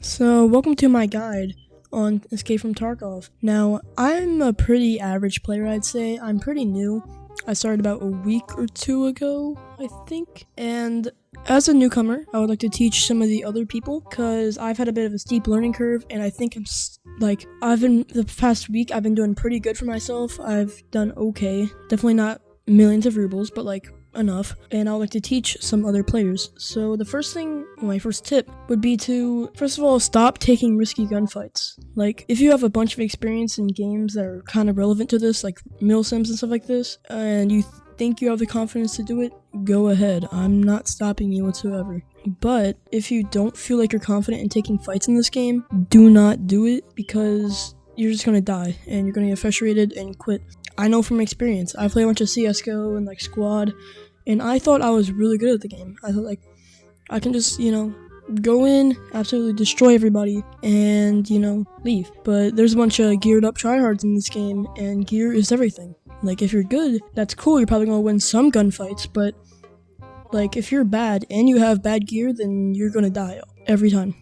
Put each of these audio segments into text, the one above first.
So, welcome to my guide on Escape from Tarkov. Now, I'm a pretty average player, I'd say. I'm pretty new. I started about a week or two ago, I think. And as a newcomer, I would like to teach some of the other people because I've had a bit of a steep learning curve, and I think the past week, I've been doing pretty good for myself. I've done okay. Definitely not millions of rubles, but enough, and I would like to teach some other players. So my first tip would be to, first of all, stop taking risky gunfights. If you have a bunch of experience in games that are kind of relevant to this, like mil sims and stuff like this, and you think you have the confidence to do it, go ahead. I'm not stopping you whatsoever. But if you don't feel like you're confident in taking fights in this game, do not do it, because you're just gonna die and you're gonna get frustrated and quit. I know from experience. I play a bunch of CSGO and squad, and I thought I was really good at the game. I thought I can just, go in, absolutely destroy everybody, and, leave. But there's a bunch of geared up tryhards in this game, and gear is everything. If you're good, that's cool, you're probably gonna win some gunfights, but if you're bad and you have bad gear, then you're gonna die every time.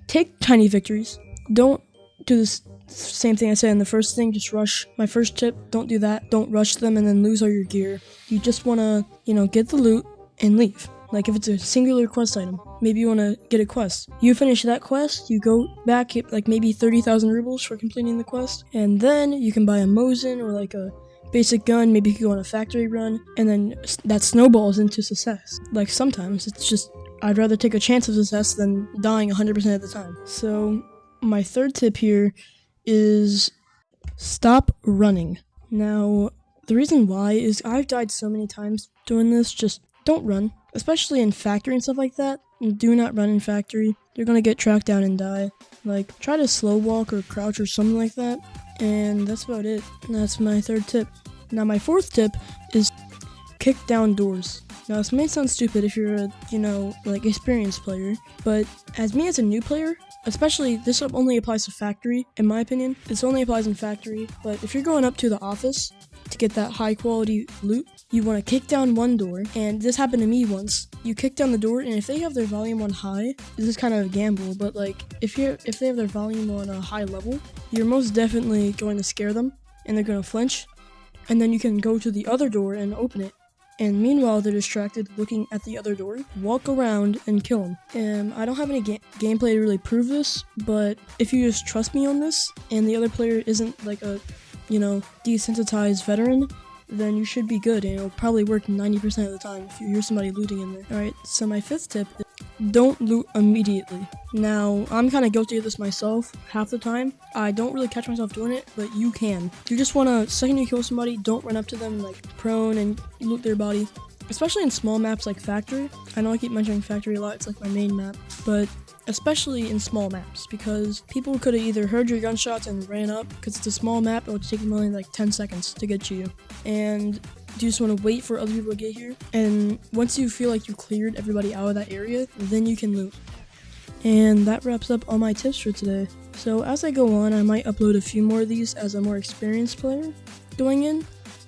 Take tiny victories. Don't do this same thing I said in the first thing, just rush. My first tip, don't do that. Don't rush them and then lose all your gear. You just want to, get the loot and leave. If it's a singular quest item, maybe you want to get a quest. You finish that quest, you go back, get maybe 30,000 rubles for completing the quest, and then you can buy a Mosin or a basic gun. Maybe you can go on a factory run, and then that snowballs into success. Sometimes it's just, I'd rather take a chance of success than dying 100% of the time. So my third tip here is stop running. Now, the reason why is I've died so many times doing this. Just don't run, especially in factory and stuff like that. Do not run in factory. You're gonna get tracked down and die. Try to slow walk or crouch or something like that, and that's about it. That's my third tip. Now, my fourth tip is kick down doors. Now, this may sound stupid if you're a, experienced player, but as a new player, especially, this only applies to factory, in my opinion. This only applies in factory, but if you're going up to the office to get that high quality loot, you want to kick down one door, and this happened to me once. You kick down the door, and if they have their volume on high, this is kind of a gamble, but if they have their volume on a high level, you're most definitely going to scare them, and they're going to flinch, and then you can go to the other door and open it. And meanwhile, they're distracted looking at the other door. Walk around and kill them. I don't have any gameplay to really prove this, but if you just trust me on this, and the other player isn't a, desensitized veteran, then you should be good, and it'll probably work 90% of the time if you hear somebody looting in there. Alright, so my fifth tip is don't loot immediately. Now, I'm kind of guilty of this myself half the time. I don't really catch myself doing it, but you can. You just want to, second you kill somebody, don't run up to them prone and loot their body. Especially in small maps like Factory. I know I keep mentioning Factory a lot, it's my main map, but especially in small maps, because people could have either heard your gunshots and ran up, because it's a small map, it would take them only 10 seconds to get to you. And you just want to wait for other people to get here, and once you feel like you cleared everybody out of that area, then you can loot. And that wraps up all my tips for today. So as I go on, I might upload a few more of these as a more experienced player going in.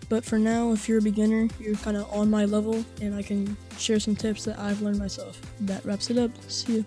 But for now, if you're a beginner, you're kind of on my level, and I can share some tips that I've learned myself. That wraps it up. See you.